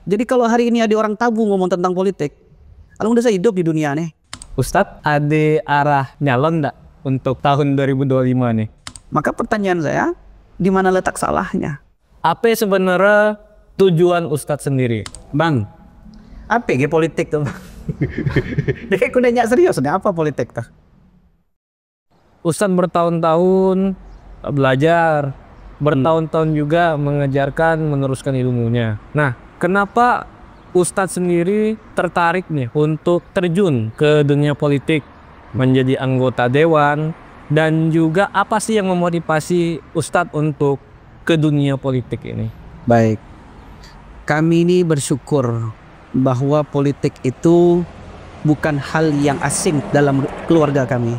Jadi kalau hari ini ada orang tabu ngomong tentang politik, kalau udah saya hidup di dunia nih. Ustadz, ada arah nyalon nggak untuk tahun 2025 nih? Maka pertanyaan saya, di mana letak salahnya? Apa sebenarnya tujuan Ustadz sendiri? Bang, apa ya politik tuh? Dia kayak nanya serius nih, apa politik tuh? Ustadz bertahun-tahun belajar, bertahun-tahun juga mengejarkan, meneruskan ilmunya. Nah, kenapa Ustadz sendiri tertarik nih untuk terjun ke dunia politik, menjadi anggota dewan, dan juga apa sih yang memotivasi Ustadz untuk ke dunia politik ini? Baik, kami ini bersyukur bahwa politik itu bukan hal yang asing dalam keluarga kami.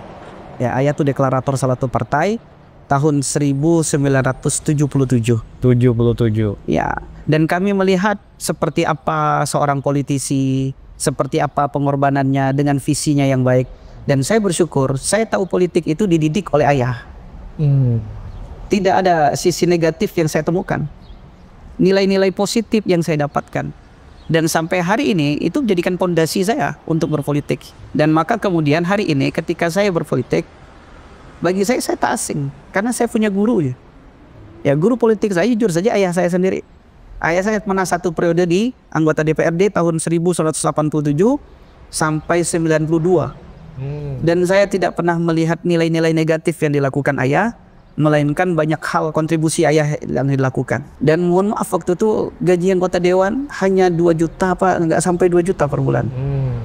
Ya, ayah tuh deklarator salah satu partai tahun 1977. 77. Ya, dan kami melihat seperti apa seorang politisi, seperti apa pengorbanannya dengan visinya yang baik. Dan saya bersyukur, saya tahu politik itu dididik oleh ayah. Tidak ada sisi negatif yang saya temukan. Nilai-nilai positif yang saya dapatkan. Dan sampai hari ini itu menjadikan pondasi saya untuk berpolitik. Dan maka kemudian hari ini ketika saya berpolitik, bagi saya tak asing. Karena saya punya guru ya. Ya, guru politik saya jujur saja ayah saya sendiri. Ayah saya pernah satu periode di anggota DPRD tahun 1987 sampai 92. Dan saya tidak pernah melihat nilai-nilai negatif yang dilakukan ayah, melainkan banyak hal kontribusi ayah yang dilakukan. Dan mohon maaf, waktu itu gaji anggota dewan hanya 2 juta apa nggak sampai 2 juta per bulan.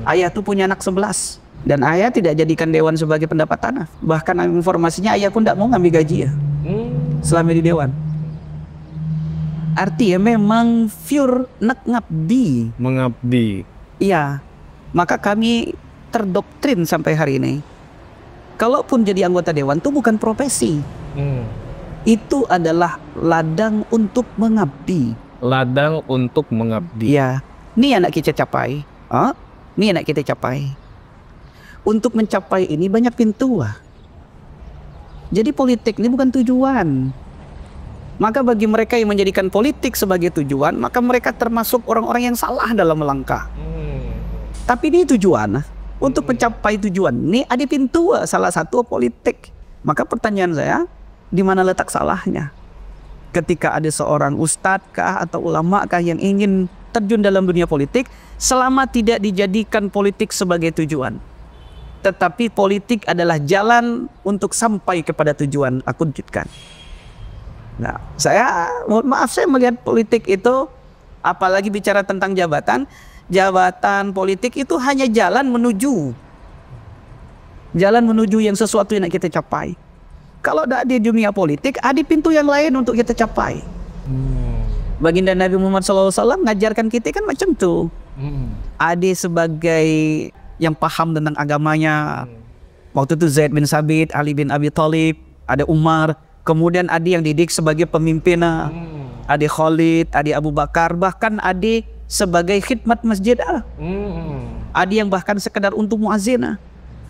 Ayah tuh punya anak 11. Dan ayah tidak jadikan dewan sebagai pendapat tanah. Bahkan informasinya ayah pun tidak mau ngambil gaji ya selama di dewan. Artinya memang pure nak ngabdi. Mengabdi. Iya. Maka kami terdoktrin sampai hari ini. Kalaupun jadi anggota dewan itu bukan profesi. Itu adalah ladang untuk mengabdi. Ladang untuk mengabdi. Iya. Ini anak kita capai. Ini anak kita capai. Untuk mencapai ini banyak pintu. Jadi politik ini bukan tujuan. Maka bagi mereka yang menjadikan politik sebagai tujuan, maka mereka termasuk orang-orang yang salah dalam melangkah. Tapi ini tujuan. Untuk mencapai tujuan ini ada pintu, salah satu politik. Maka pertanyaan saya, di mana letak salahnya? Ketika ada seorang ustadz kah atau ulama kah yang ingin terjun dalam dunia politik, selama tidak dijadikan politik sebagai tujuan. Tetapi politik adalah jalan untuk sampai kepada tujuan aku wujudkan. Nah, mohon maaf, saya melihat politik itu, apalagi bicara tentang jabatan politik itu hanya jalan menuju yang sesuatu yang kita capai. Kalau tidak di dunia politik, ada pintu yang lain untuk kita capai. Baginda Nabi Muhammad SAW ngajarkan kita kan macam tuh. Ada sebagai yang paham tentang agamanya. Waktu itu Zaid bin Sabit, Ali bin Abi Thalib, ada Umar. Kemudian ada yang didik sebagai pemimpin. Ada Khalid, ada Abu Bakar, bahkan ada sebagai khidmat masjid. Ada yang bahkan sekedar untuk muazzin.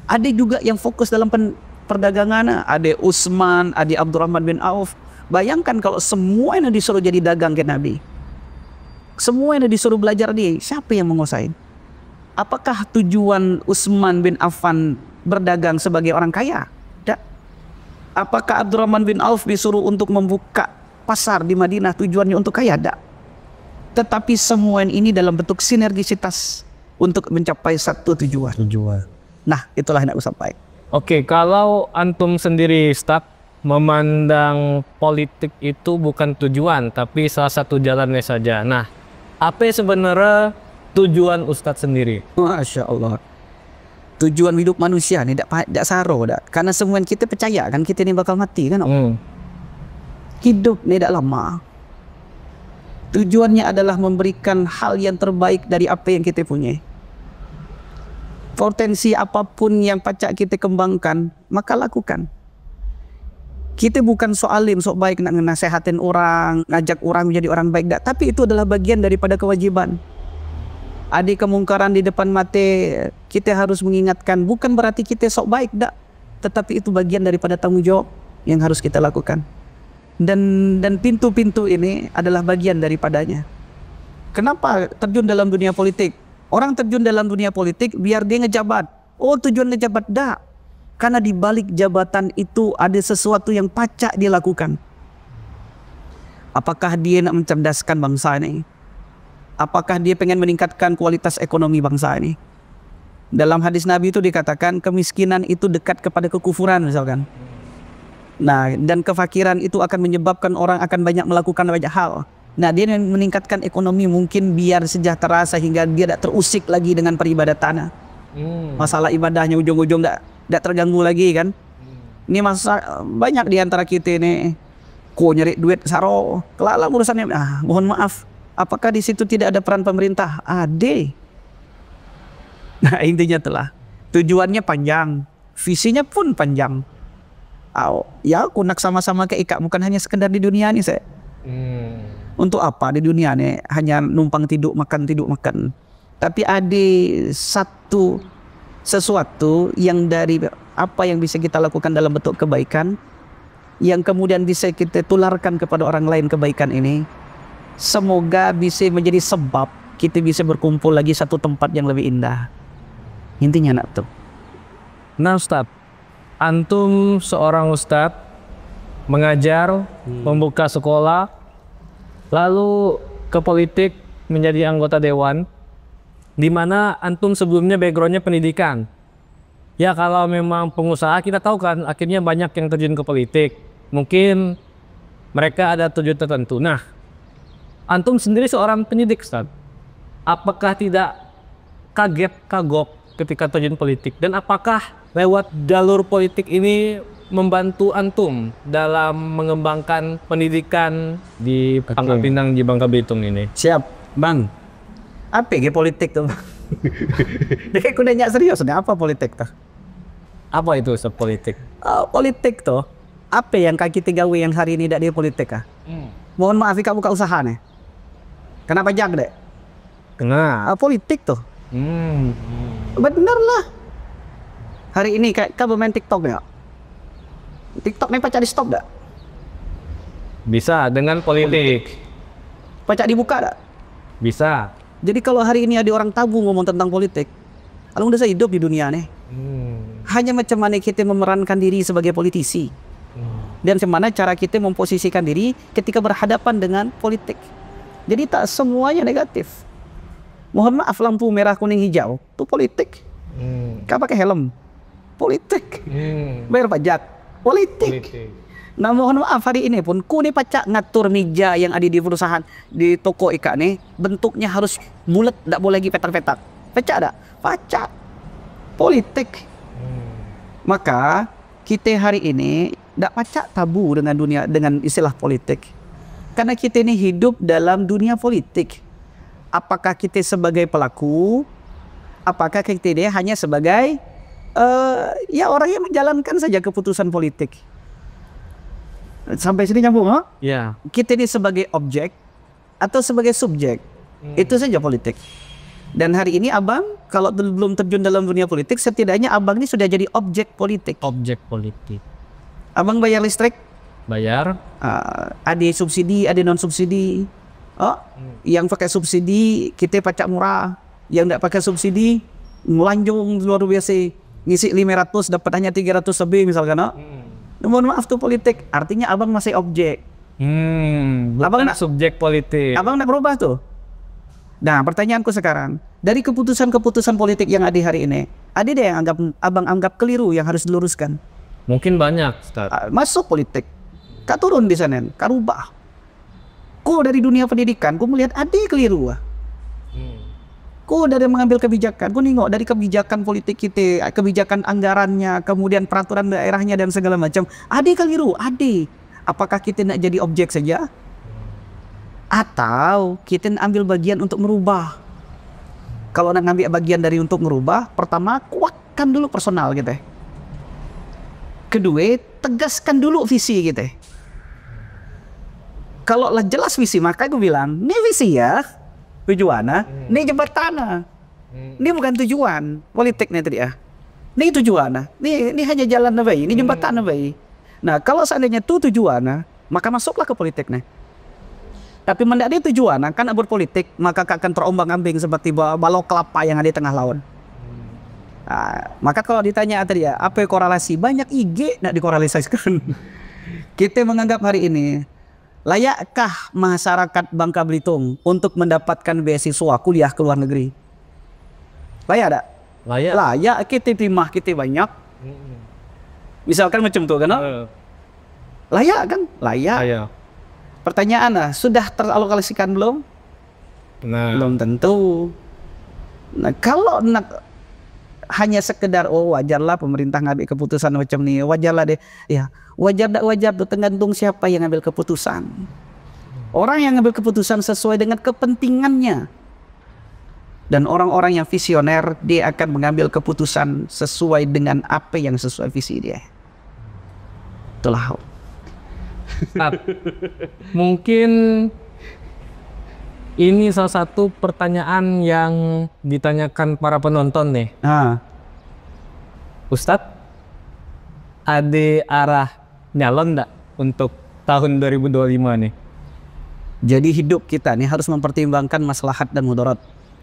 Ada juga yang fokus dalam perdagangan. Ada Utsman, ada Abdurrahman bin Auf. Bayangkan kalau semua yang disuruh jadi dagang ke Nabi, semua yang disuruh belajar dia, siapa yang menguasain? Apakah tujuan Utsman bin Affan berdagang sebagai orang kaya? Tidak. Apakah Abdurrahman bin Auf disuruh untuk membuka pasar di Madinah tujuannya untuk kaya? Tidak. Tetapi semua ini dalam bentuk sinergisitas untuk mencapai satu tujuan. Nah, itulah yang aku sampaikan. Oke, kalau antum sendiri, Ustadz, memandang politik itu bukan tujuan, tapi salah satu jalannya saja. Nah, apa sebenarnya tujuan Ustadz sendiri? Masya Allah. Tujuan hidup manusia ini tidak saro. Karena semua kita percaya kan kita ini bakal mati kan. Hidup ini tidak lama. Tujuannya adalah memberikan hal yang terbaik dari apa yang kita punya. Potensi apapun yang pacak kita kembangkan, maka lakukan. Kita bukan soalim, sok baik nak nasihatin orang, ngajak orang menjadi orang baik, tapi itu adalah bagian daripada kewajiban. Ada kemungkaran di depan mata, kita harus mengingatkan, bukan berarti kita sok baik, tetapi itu bagian daripada tanggung jawab yang harus kita lakukan. Dan pintu-pintu ini adalah bagian daripadanya. Kenapa terjun dalam dunia politik? Orang terjun dalam dunia politik biar dia ngejabat. Oh, tujuan ngejabat dah. Karena di balik jabatan itu ada sesuatu yang pacak dia lakukan. Apakah dia nak mencerdaskan bangsa ini? Apakah dia pengen meningkatkan kualitas ekonomi bangsa ini? Dalam hadis Nabi itu dikatakan kemiskinan itu dekat kepada kekufuran misalkan. Nah, dan kefakiran itu akan menyebabkan orang akan banyak melakukan banyak hal. Nah, dia meningkatkan ekonomi mungkin biar sejahtera sehingga dia tidak terusik lagi dengan peribadatan. Masalah ibadahnya ujung-ujung tidak terganggu lagi kan. Ini masa banyak di antara kita ini nyari duit saro. Kelala urusannya. Mohon maaf. Apakah di situ tidak ada peran pemerintah? Ada. Nah, intinya telah tujuannya panjang, visinya pun panjang. Ya, aku nak sama-sama keikat bukan hanya sekedar di dunia ini saya. Untuk apa di dunia ini hanya numpang tidur makan. Tapi ada sesuatu yang dari apa yang bisa kita lakukan dalam bentuk kebaikan, yang kemudian bisa kita tularkan kepada orang lain kebaikan ini. Semoga bisa menjadi sebab kita bisa berkumpul lagi satu tempat yang lebih indah. Intinya nak tuh. Nah Ustaz, antum seorang Ustaz mengajar, membuka sekolah, lalu ke politik menjadi anggota dewan, di mana antum sebelumnya backgroundnya pendidikan. Ya kalau memang pengusaha kita tahu kan akhirnya banyak yang terjun ke politik. Mungkin mereka ada tujuan tertentu. Nah, antum sendiri seorang penyidik Ustaz. Apakah tidak kagok ketika terjun politik? Dan apakah lewat jalur politik ini membantu antum dalam mengembangkan pendidikan di Pangkal Pinang di Bangka Belitung ini? Siap, Bang. Apa ya politik tuh? Dia kayak kuda nyak serius nih, apa politik tuh? Apa itu Ustaz politik? Politik tuh, apa yang kaki gawe yang hari ini tidak di politik ah? Mohon maaf, kamu buka usaha nih. Kenapa jak dek? Kenapa? Politik tuh. Bener lah. Hari ini kayak kamu main TikTok ya? TikTok nih pacak di stop dak? Bisa dengan politik. Pacak dibuka dak? Bisa. Jadi kalau hari ini ada orang tabu ngomong tentang politik, kalau udah saya hidup di dunia nih, hanya macam mana kita memerankan diri sebagai politisi, dan macam mana cara kita memposisikan diri ketika berhadapan dengan politik. Jadi tak semuanya negatif. Mohon maaf, lampu merah kuning hijau itu politik. Kau pakai helm, politik. Bayar pajak, politik. Nah mohon maaf, hari ini pun ku nih pacak ngatur meja yang ada di perusahaan di toko ikan nih bentuknya harus bulat, tak boleh lagi petak-petak. Pacak tak? Pacak. Politik. Maka kita hari ini tak pacak tabu dengan dunia, dengan istilah politik. Karena kita ini hidup dalam dunia politik. Apakah kita sebagai pelaku? Apakah kita ini hanya sebagai ya orang yang menjalankan saja keputusan politik? Sampai sini nyambung, ha? Ya. Kita ini sebagai objek atau sebagai subjek, itu saja politik. Dan hari ini abang kalau belum terjun dalam dunia politik, setidaknya abang ini sudah jadi objek politik. Objek politik. Abang bayar listrik, bayar. Ada subsidi, ada non subsidi. Yang pakai subsidi kita pacak murah, yang tidak pakai subsidi melanjung luar biasa. Ngisi 500 dapat hanya 300 lebih misalkan. Mohon maaf tuh politik, artinya abang masih objek. Abang nak subjek politik. Abang nak berubah tuh. Nah pertanyaanku sekarang, dari keputusan-keputusan politik yang ada hari ini, ada deh yang abang anggap keliru yang harus diluruskan? Mungkin banyak, Ustaz. Masuk politik, kak turun di sana, kak rubah. Kok dari dunia pendidikan, kok melihat ada keliru. Kok dari mengambil kebijakan, kok nengok dari kebijakan politik kita, kebijakan anggarannya, kemudian peraturan daerahnya dan segala macam. Ada keliru, ada. Apakah kita nak jadi objek saja? Atau kita nak ambil bagian untuk merubah? Kalau nak ngambil bagian dari untuk merubah, pertama kuatkan dulu personal kita. Kedua, tegaskan dulu visi kita. Kalau lah jelas visi, maka aku bilang, ini visi ya. Tujuannya, ini jembatan. Ini bukan tujuan politik nih tadi ya. Ini tujuannya. Ini hanya jalan nabai, ini jembatan nabai. Nah, kalau seandainya itu tujuannya, maka masuklah ke politik nih. Tapi mendak dia tujuan kan berpolitik, maka akan terombang-ambing seperti balok kelapa yang ada di tengah laut. Maka kalau ditanya tadi ya, apa korelasi? Banyak IG nak dikorelasikan. Kita menganggap hari ini, layakkah masyarakat Bangka Belitung untuk mendapatkan beasiswa kuliah ke luar negeri? Layak tak? Layak. Layak, kita terima, kita banyak. Misalkan macam tu kan? Layak kan? Layak. Layak. Pertanyaan sudah teralokasikan belum? Nah, Belum tentu. Nah, kalau nak hanya sekedar wajarlah pemerintah ngambil keputusan macam ni, wajarlah deh. Ya, wajar tak wajar itu tergantung siapa yang ngambil keputusan. Orang yang ngambil keputusan sesuai dengan kepentingannya. Dan orang-orang yang visioner, dia akan mengambil keputusan sesuai dengan apa yang sesuai visi dia. Itulah. mungkin ini salah satu pertanyaan yang ditanyakan para penonton nih. Ustadz, ada arah nyalon nggak untuk tahun 2025 nih? Jadi hidup kita nih harus mempertimbangkan maslahat dan mudarat.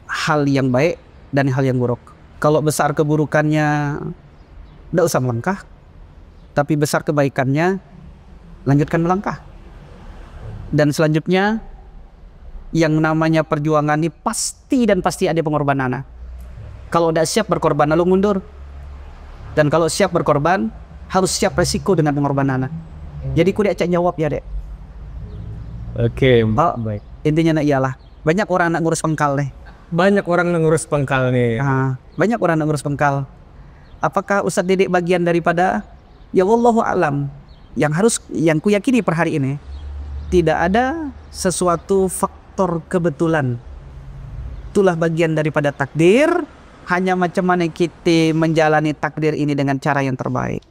Hal yang baik dan hal yang buruk. Kalau besar keburukannya, tidak usah melangkah. Tapi besar kebaikannya, lanjutkan melangkah. Dan selanjutnya, yang namanya perjuangan ini pasti ada pengorbanan. Kalau tidak siap berkorban, lalu mundur. Dan kalau siap berkorban, harus siap resiko dengan pengorbanan. Jadi ku cak jawab ya dek. Oke, baik. Intinya ialah banyak orang nak ngurus pengkal nih. Banyak orang yang ngurus pengkal nih. Banyak orang nak ngurus pengkal. Apakah Ustadz Dedek bagian daripada? Ya wallahu alam. Yang ku yakini per hari ini, tidak ada sesuatu faktor kebetulan. Itulah bagian daripada takdir. Hanya macam mana kita menjalani takdir ini dengan cara yang terbaik.